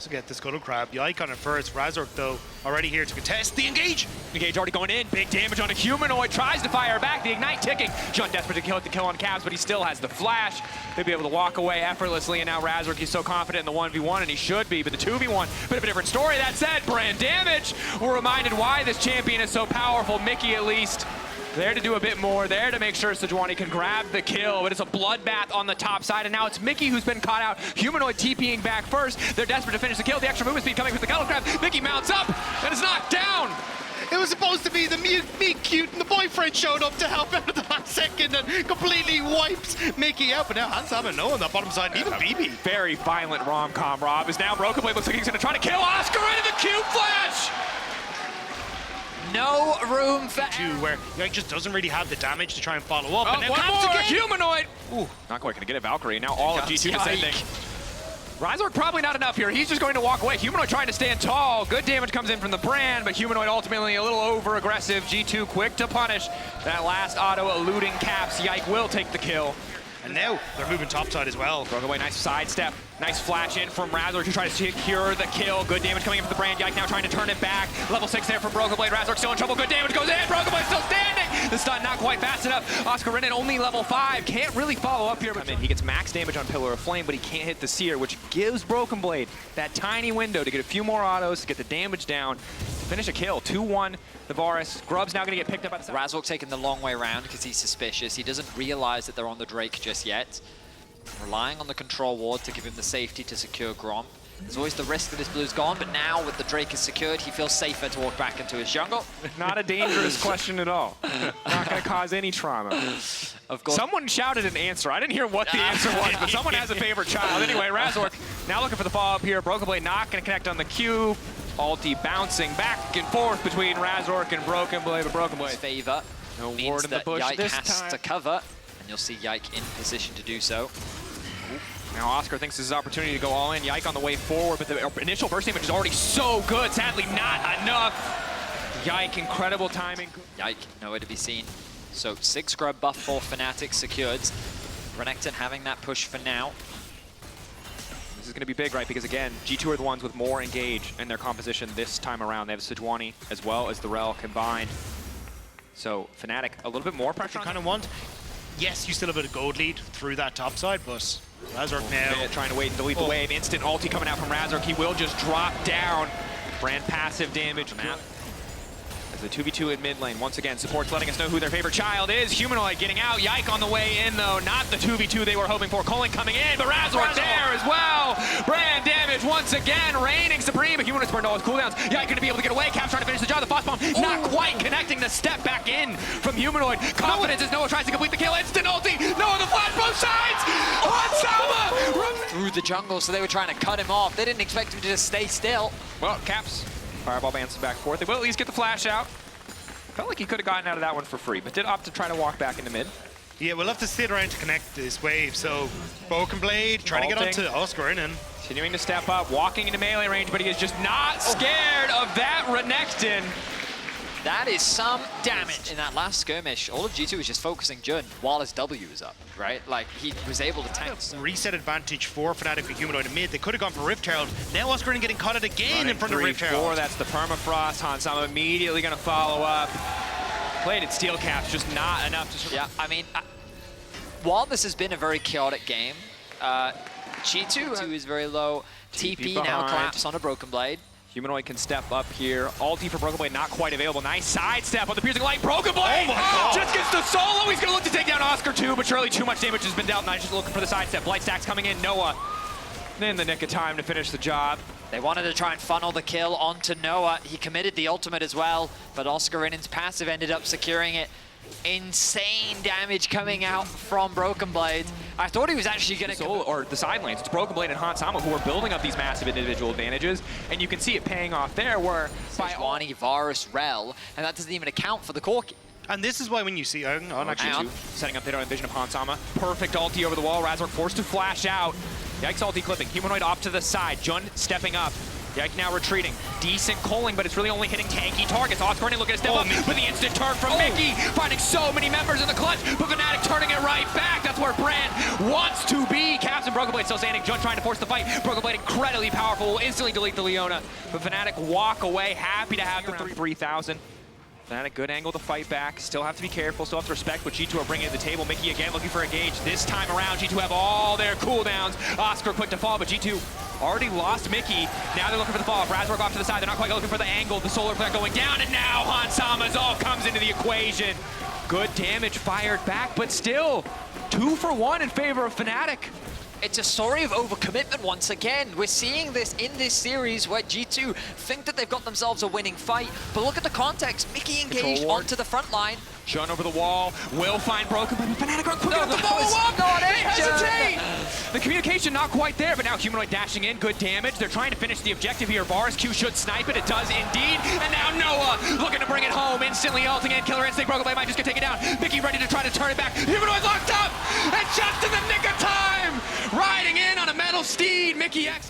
So get the Scuttle Crab. Yike on it first. Razork, though, already here to contest the engage. Engage already going in. Big damage on a humanoid. Tries to fire back. The ignite ticking. Jun desperate to get the kill on Cavs, but he still has the flash. They'll be able to walk away effortlessly. And now Razork, he's so confident in the 1v1, and he should be. But the 2v1, bit of a different story. That said, brand damage. We're reminded why this champion is so powerful. Mickey, at least, there to do a bit more, there to make sure Sejuani can grab the kill, but it's a bloodbath on the top side, and now it's Mickey who's been caught out. Humanoid TPing back first. They're desperate to finish the kill. The extra movement speed coming from the Scuttle Crab. Mickey mounts up and is knocked down. It was supposed to be the meet cute, and the boyfriend showed up to help out at the last second and completely wipes Mickey out. But now Hansama no on that bottom side, and even BB. Very violent rom-com, Rob, is now Broken Blade. Looks like he's going to try to kill Oscar into the Q flash. No room for Where Yike just doesn't really have the damage to try and follow up. And now one Caps more again. humanoid. Ooh, not quite going to get it. Valkyrie. Now all of G2 descending. Razork probably not enough here. He's just going to walk away. Humanoid trying to stand tall. Good damage comes in from the brand, but Humanoid ultimately a little over-aggressive. G2 quick to punish. That last auto eluding Caps. Yike will take the kill. And now they're moving topside as well. Broken Blade, nice sidestep. Nice flash in from Razork to try to secure the kill. Good damage coming in from the brand. Yike now trying to turn it back. Level 6 there from Broken Blade. Razork still in trouble. Good damage goes in. Broken Blade still standing. The stun not quite fast enough. Oscar Renan only level 5. Can't really follow up here. He gets max damage on Pillar of Flame, but he can't hit the Seer, which gives Broken Blade that tiny window to get a few more autos, to get the damage down, to finish a kill. 2-1. The Varus. Grub's now going to get picked up at the side. Razork taking the long way around because he's suspicious. He doesn't realize that they're on the Drake just yet. Relying on the control ward to give him the safety to secure Grom. There's always the risk that his blue's gone, but now with the Drake is secured, he feels safer to walk back into his jungle. Not a dangerous question at all. Not going to cause any trauma. Of course. Someone shouted an answer. I didn't hear what the answer was, but someone has a favorite child. Anyway, Razork now looking for the follow-up here. Broken Blade not going to connect on the Q. Ulti bouncing back and forth between Razork and Broken Blade, but Broken Blade. Favor No means ward in the that bush Yike this has time. to cover, and you'll see Yike in position to do so. Now Oscar thinks this is his opportunity to go all in. Yike on the way forward, but the initial burst damage is already so good. Sadly, not enough. Yike, incredible timing. Yike, nowhere to be seen. So 6 grub buff for Fnatic secured. Renekton having that push for now. This is going to be big, right? Because again, G2 are the ones with more engage in their composition this time around. They have Sejuani as well as the Rel combined. So Fnatic, a little bit more pressure You on kind of want. Yes, you still have a bit of gold lead through that top side, but Razork now. Trying to wait and delete the wave. Instant ulti coming out from Razork. He will just drop down. Brand passive damage. As the 2v2 in mid lane. Once again, support's letting us know who their favorite child is. Humanoid getting out. Yike on the way in, though. Not the 2v2 they were hoping for. Colin coming in, but Razork there as well. Brand damage once again. Reigning supreme. But Humanoid's burned all his cooldowns. Yike going to be able to get away. Caps trying to finish the job. The Foss bomb not quite connecting the step back in from Humanoid. Confidence as Noah tries to complete the kill. Instant ulti. Noah the flash both sides. Hansama Through the jungle, so they were trying to cut him off. They didn't expect him to just stay still. Well, Caps, Fireball bounces back and forth. They will at least get the flash out. Felt like he could have gotten out of that one for free, but did opt to try to walk back into mid. Yeah, we'll have to sit around to connect this wave. So Broken Blade trying to get onto Oscar Renan. Continuing to step up, walking into melee range, but he is just not scared of that Renekton. That is some damage. In that last skirmish, all of G2 was just focusing Jun while his W was up, right? Like, he was able to tank. Reset advantage for Fnatic with Humanoid in mid. They could have gone for Rift Herald. Now Oscar Renan getting caught out again in front of Rift Herald. That's the permafrost. Hansama immediately going to follow up. Played at Steel Caps, just not enough to survive. Yeah, I mean, while this has been a very chaotic game, G2 is very low. TP now collapsed on a Broken Blade. Humanoid can step up here. Ulti for Broken Blade not quite available. Nice sidestep on the piercing light. Broken Blade just gets the solo. He's going to look to take down Oscar too, but surely too much damage has been dealt. Nice, just looking for the sidestep. Blight stacks coming in. Noah in the nick of time to finish the job. They wanted to try and funnel the kill onto Noah. He committed the ultimate as well, but Oscar Renan's passive ended up securing it. Insane damage coming out from Broken Blade. I thought he was actually going to... Or the side lanes. It's Broken Blade and Hansama who are building up these massive individual advantages, and you can see it paying off there where... Sejuani, Varus, Rel, and that doesn't even account for the Corki. And this is why when you see... actually, setting up, they don't envision of Hansama. Perfect ulti over the wall. Razork forced to flash out. Yike's ulti clipping. Humanoid off to the side. Jun stepping up. Yike now retreating. Decent culling, but it's really only hitting tanky targets. Oscar Renan looking to step up with the instant turn from Mickey. Finding so many members in the clutch, but Fnatic turning it right back. That's where Brand wants to be. Caps 1,000. Broken Blade still standing. Jun trying to force the fight. Broken Blade incredibly powerful. Will instantly delete the Leona. But Fnatic walk away, happy to have the 3,000. Fnatic, good angle to fight back. Still have to be careful, still have to respect what G2 are bringing to the table. Mickey again looking for a gauge. This time around, G2 have all their cooldowns. Oscar quick to fall, but G2 already lost Mickey. Now they're looking for the fall. Razork off to the side. They're not quite looking for the angle. The solar flare going down, and now Hansama's all comes into the equation. Good damage fired back, but still 2 for 1 in favor of Fnatic. It's a story of overcommitment once again. We're seeing this in this series where G2 think that they've got themselves a winning fight, but look at the context. Mickey engaged onto the front line. Jun over the wall, will find Broken, but Fnatic are quick enough to that follow was up! not They it, hesitate! The communication not quite there, but now Humanoid dashing in, good damage. They're trying to finish the objective here. Bars Q should snipe it, it does indeed. And now Noah looking to bring it home, instantly ulting in. Killer Instinct, Broken Blade might just get taken down. Mickey ready to try to turn it back. Humanoid locked up! And just in the nick of time! Riding in on a metal steed, Mickey X.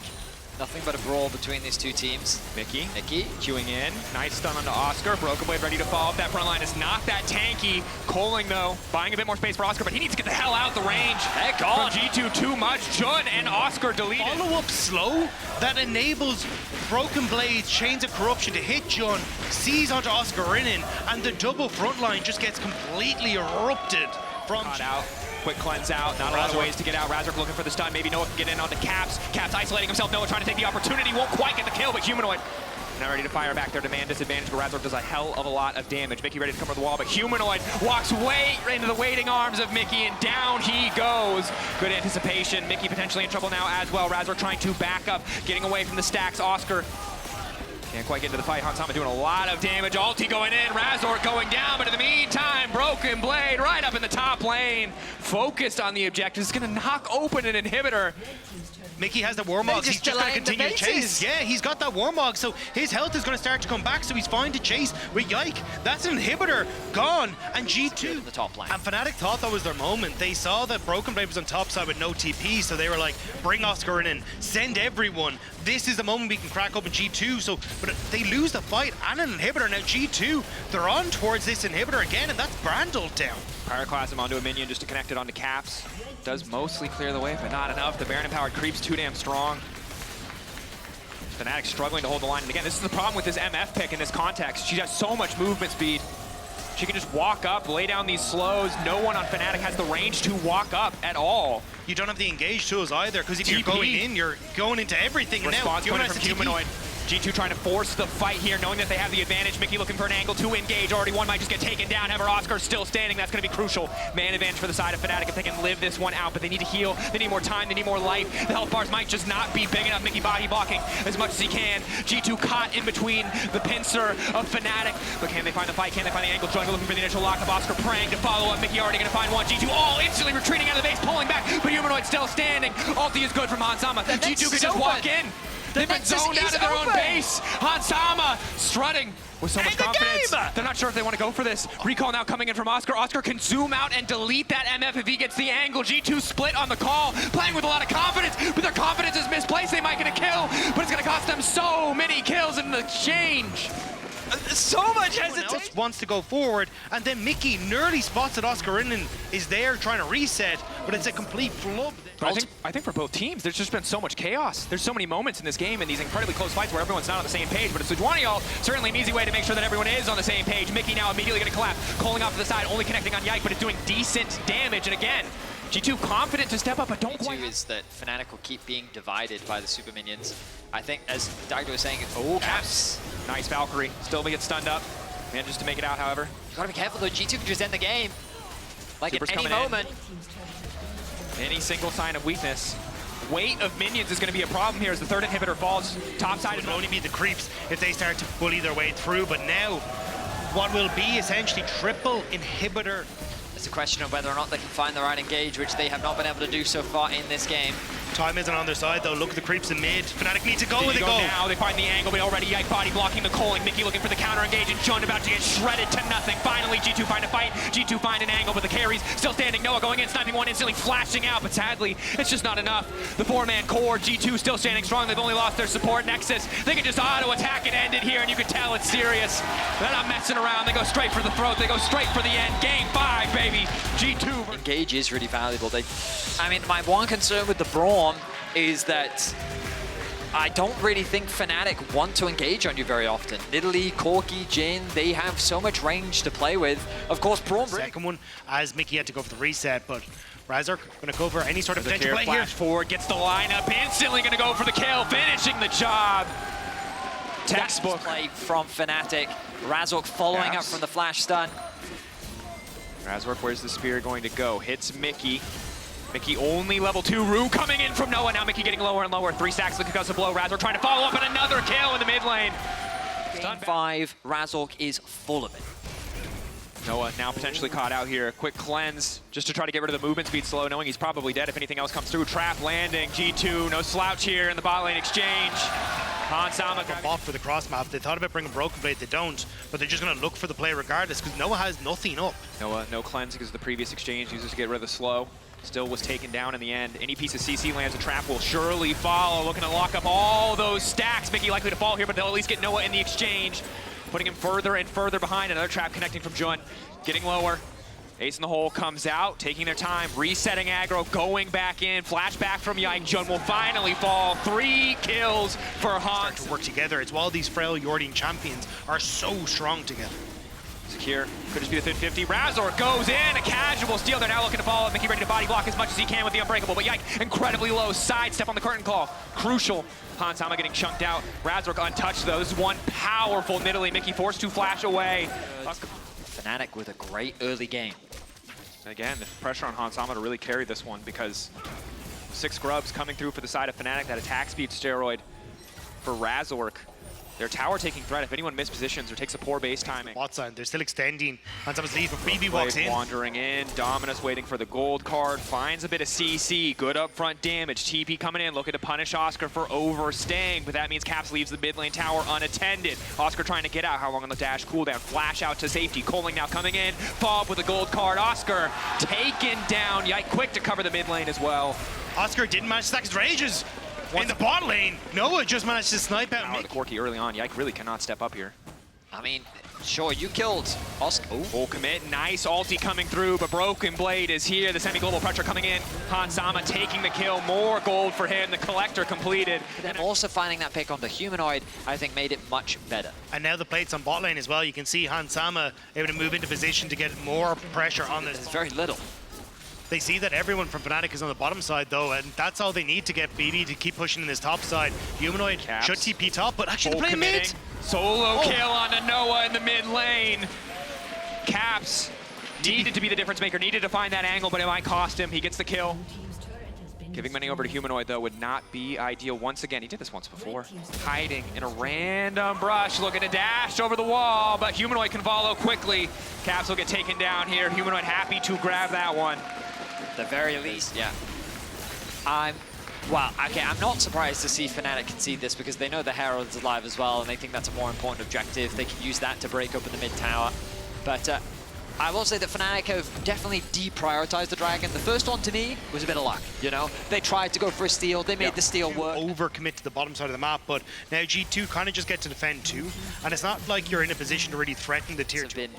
Nothing but a brawl between these two teams. Mickey queuing in. Nice stun onto Oscar. Broken Blade ready to fall. That front line is not that tanky. Coling, though, buying a bit more space for Oscar, but he needs to get the hell out the range. Heck on. From G2, too much. Jun and Oscar deleted. Follow-up slow that enables Broken Blade's Chains of Corruption to hit Jun, seize onto Oscar Rinnin, and the double front line just gets completely erupted from Caught out. Quick cleanse out, not a lot of ways to get out. Razork looking for the stun, maybe Noah can get in onto Caps. Caps isolating himself, Noah trying to take the opportunity, won't quite get the kill, but Humanoid now ready to fire back their demand disadvantage, but Razork does a hell of a lot of damage. Mickey ready to come over the wall, but Humanoid walks way into the waiting arms of Mickey, and down he goes. Good anticipation. Mickey potentially in trouble now as well. Razork trying to back up, getting away from the stacks. Oscar can't quite get into the fight. Hansama doing a lot of damage. Ulti going in, Razork going down, but in the meantime, Broken Blade right up in the top lane. Focused on the objective. It's gonna knock open an inhibitor. Mickey has the Warmog, he's just going to continue to chase. Yeah, he's got that Warmog, so his health is going to start to come back, so he's fine to chase with Yike. That's an inhibitor gone, and G2. The top lane. And Fnatic thought that was their moment. They saw that Broken Blade was on top side with no TP, so they were like, bring Oscar in, send everyone. This is the moment we can crack open G2, so, but they lose the fight and an inhibitor. Now G2, they're on towards this inhibitor again, and that's Brandled down. Pyroclasm onto a minion just to connect it onto Caps. Does mostly clear the way, but not enough. The Baron Empowered creeps too damn strong. Fnatic struggling to hold the line. And again, this is the problem with this MF pick in this context. She has so much movement speed. She can just walk up, lay down these slows. No one on Fnatic has the range to walk up at all. You don't have the engage tools either, because if you're going in, you're going into everything. Response now, coming from Humanoid. G2 trying to force the fight here, knowing that they have the advantage. Mickey looking for an angle to engage. Already one might just get taken down. However, Oscar still standing. That's going to be crucial. Man advantage for the side of Fnatic if they can live this one out, but they need to heal. They need more time. They need more life. The health bars might just not be big enough. Mickey body blocking as much as he can. G2 caught in between the pincer of Fnatic. But can they find the fight? Can they find the angle? Jungle looking for the initial lock of Oscar praying to follow up. Mickey already going to find one. G2 all instantly retreating out of the base, pulling back, but Humanoid still standing. Ulti is good from Hansama. G2 could just walk in. They've been zoned out of their own base. Hansama strutting with so much confidence. They're not sure if they want to go for this. Recall now coming in from Oscar. Oscar can zoom out and delete that MF if he gets the angle. G2 split on the call, playing with a lot of confidence, but their confidence is misplaced. They might get a kill, but it's going to cost them so many kills in the exchange. So much Everyone else wants to go forward, and then Mickey nearly spots that Oscar Rinnin is there trying to reset, but it's a complete flub. I think for both teams, there's just been so much chaos. There's so many moments in this game and these incredibly close fights where everyone's not on the same page, but it's Sejuani certainly an easy way to make sure that everyone is on the same page. Mickey now immediately going to collapse, calling off to the side, only connecting on Yike, but it's doing decent damage, and again, G2 confident to step up, but don't quite. Is that Fnatic will keep being divided by the super minions. I think, as Dagdo was saying, Caps. Nice Valkyrie. Still gets stunned up. Manages to make it out, however. You gotta be careful though, G2 could just end the game. Like Super's at any coming moment. Any single sign of weakness. Weight of minions is going to be a problem here as the third inhibitor falls. Top side It will only be the creeps if they start to bully their way through, but now what will be essentially triple inhibitor. It's a question of whether or not they can find the right engage, which they have not been able to do so far in this game. Time isn't on their side though. Look at the creeps in mid. Fnatic need to go with it. Now they find the angle, but already Yike body blocking the calling. Mickey looking for the counter engage, and Jund about to get shredded to nothing. Finally, G2 find a fight. G2 find an angle, but the carries still standing. Noah going in, sniping one, instantly flashing out, but sadly, it's just not enough. The 4-man core, G2 still standing strong. They've only lost their support. Nexus, they can just auto-attack and end it here, and you can tell it's serious. They're not messing around. They go straight for the throat. They go straight for the end. Game 5, baby. G2. Engage is really valuable. I mean, my one concern with the Braum is that I don't really think Fnatic want to engage on you very often. Nidalee, Corki, Jin, they have so much range to play with. Of course, Braum... Second one, as Mickey had to go for the reset, but Razork going to go for any sort of potential play here. Flash forward, gets the lineup, instantly going to go for the kill, finishing the job. Textbook play from Fnatic. Razork following up from the flash stun. Razork, where's the spear going to go? Hits Mickey. Mickey only level 2. Rue coming in from Noah. Now Mickey getting lower and lower. 3 stacks looking to blow. Razork trying to follow up and another kill in the mid lane. Game 5, Razork is full of it. Noah now potentially caught out here. A quick cleanse just to try to get rid of the movement speed slow, knowing he's probably dead if anything else comes through. Trap landing. G2, no slouch here in the bot lane exchange. Hansama off for the cross map. They thought about bringing Broken Blade, they don't, but they're just going to look for the play regardless because Noah has nothing up. Noah, no cleanse because of the previous exchange, uses to get rid of the slow. Still was taken down in the end. Any piece of CC lands, a trap will surely follow. Looking to lock up all those stacks. Mickey likely to fall here, but they'll at least get Noah in the exchange. Putting him further and further behind. Another trap connecting from Jund. Getting lower. Ace in the hole comes out, taking their time, resetting aggro, going back in. Flashback from Yike. Jund will finally fall. 3 kills for Hans. Start to work together. It's while these frail Yordian champions are so strong together. Secure, could just be the 50-50. Razor goes in, a casual steal. They're now looking to follow. Mickey ready to body block as much as he can with the Unbreakable, but Yike, incredibly low. Sidestep on the curtain call. Crucial. Hansama getting chunked out. Razor untouched though. This is one powerful Nidalee. Mickey forced to flash away. Fnatic with a great early game. Again, the pressure on Hansama to really carry this one because 6 grubs coming through for the side of Fnatic. That attack speed steroid for Razork. Their tower taking threat. If anyone mispositions or takes a poor base timing. Bot side, they're still extending. Hansama's lead, but BB walks in. Wandering in. Dominus waiting for the gold card. Finds a bit of CC. Good upfront damage. TP coming in, looking to punish Oscar for overstaying, but that means Caps leaves the mid lane tower unattended. Oscar trying to get out. How long on the dash cooldown? Flash out to safety. Coling now coming in. Fob with a gold card. Oscar taken down. Yike quick to cover the mid lane as well. Oscar didn't manage to stack his rages. In the bot lane, Noah just managed to snipe out the Corki early on. Yike really cannot step up here. I mean, sure, you killed Oscar. Oh, full commit. Nice ulti coming through, but Broken Blade is here. The semi-global pressure coming in. Hansama taking the kill. More gold for him. The collector completed. Then also finding that pick on the humanoid, I think, made it much better. And now the plates on bot lane as well. You can see Hansama able to move into position to get more pressure on this. There's very little. They see that everyone from Fnatic is on the bottom side though, and that's all they need to get BB to keep pushing in this top side. Humanoid Caps. should TP top, but actually Full play mid. Solo kill onto Noah in the mid lane. Caps needed to be the difference maker, needed to find that angle, but it might cost him. He gets the kill. Giving money over to Humanoid though would not be ideal once again. He did this once before. Hiding in a random brush, looking to dash over the wall, but Humanoid can follow quickly. Caps will get taken down here. Humanoid happy to grab that one. At the very least, yeah. Well, okay, I'm not surprised to see Fnatic concede this because they know the Herald's alive as well, and they think that's a more important objective. They can use that to break open the mid tower. But I will say that Fnatic have definitely deprioritized the Dragon. The first one, to me, was a bit of luck, you know? They tried to go for a steal, they made the steal work. Overcommit to the bottom side of the map, but now G2 kind of just get to defend too, and it's not like you're in a position to really threaten the tier 2.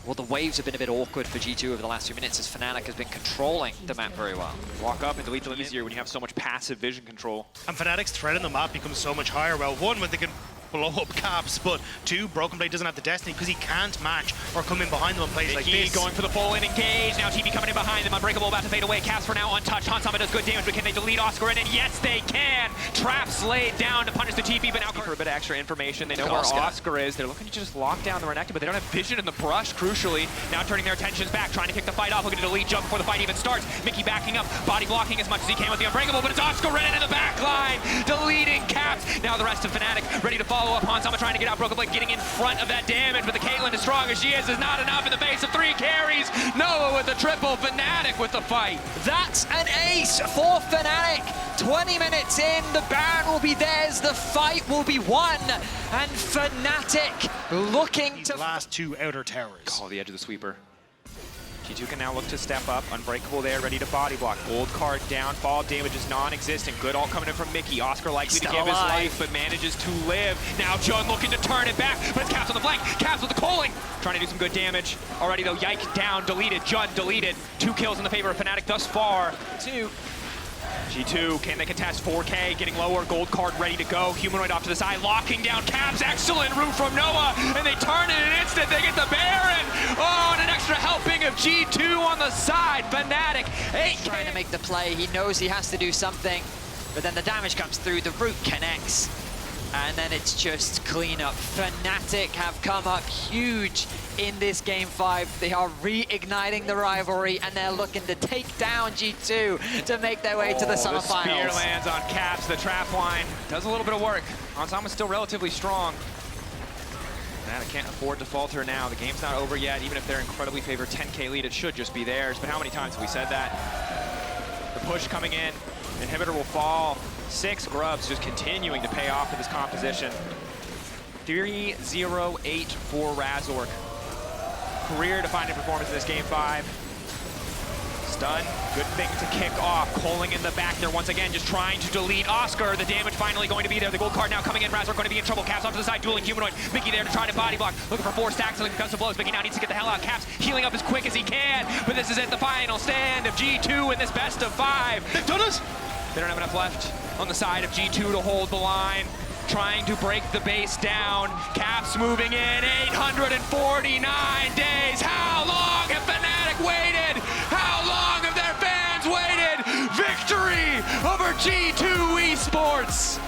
Well, the waves have been a bit awkward for G2 over the last few minutes as Fnatic has been controlling the map very well. Walk up and delete them easier when you have so much passive vision control. And Fnatic's threat on the map becomes so much higher. Well, one, when they can blow up Caps, but 2, Broken Blade doesn't have the destiny because he can't match or come in behind them on plays like this. Going for the full in engage. Now TP coming in behind them. Unbreakable about to fade away. Caps for now untouched. Hansama does good damage, but can they delete Oscar in? And yes, they can. Traps laid down to punish the TP, but now for a bit of extra information. They know where Oscar is. They're looking to just lock down the Renekton, but they don't have vision in the brush, crucially. Now turning their attentions back, trying to kick the fight off, looking to delete jump before the fight even starts. Mickey backing up, body blocking as much as he can with the Unbreakable, but it's Oscar in the back line, deleting Caps. Now the rest of Fnatic ready to follow. follow-up. Hansama trying to get out, Broken Blade getting in front of that damage, but the Caitlyn, as strong as she is not enough in the face of 3 carries. Noah with the triple, Fnatic with the fight. That's an ace for Fnatic. 20 minutes in, the Baron will be theirs, the fight will be won, and Fnatic looking These to... last 2 outer towers. Oh, the edge of the sweeper. G2 can now look to step up. Unbreakable there, ready to body block. Gold card down, fall damage is non-existent. Good ult coming in from Mickey. Oscar likely to give his life, but manages to live. Now Jun looking to turn it back, but it's Caps on the flank. Caps with the calling. Trying to do some good damage. Already though, Yike down, deleted. Jun deleted. 2 kills in the favor of Fnatic thus far. G2, can they contest 4K? Getting lower, gold card ready to go. Humanoid off to the side, locking down Caps. Excellent route from Noah, and they turn in an instant. They get the Baron. Oh, and an extra helping of G2 on the side. Fnatic, 8K. Trying to make the play, he knows he has to do something, but then the damage comes through, the root connects, and then it's just cleanup. Fnatic have come up huge in this game 5. They are reigniting the rivalry, and they're looking to take down G2 to make their way to the semifinals. Spear lands on Caps, the trap line. Does a little bit of work. Hansama's still relatively strong. Fnatic can't afford to falter now. The game's not over yet. Even if they're incredibly favored 10K lead, it should just be theirs. But how many times have we said that? The push coming in. Inhibitor will fall. 6 grubs just continuing to pay off for this composition. 3-0-8 for Razork. Career-defining performance in this game 5. Stun, good thing to kick off. Coling in the back there once again, just trying to delete Oscar. The damage finally going to be there. The gold card now coming in. Razork going to be in trouble. Caps off to the side, dueling Humanoid. Mickey there to try to body block. Looking for 4 stacks, looking comes to blows. Mickey now needs to get the hell out. Caps healing up as quick as he can. But this is it, the final stand of G2 in this best of 5. They've done it! They don't have enough left on the side of G2 to hold the line. Trying to break the base down. Caps moving in, 849 days. How long have Fnatic waited? How long have their fans waited? Victory over G2 Esports.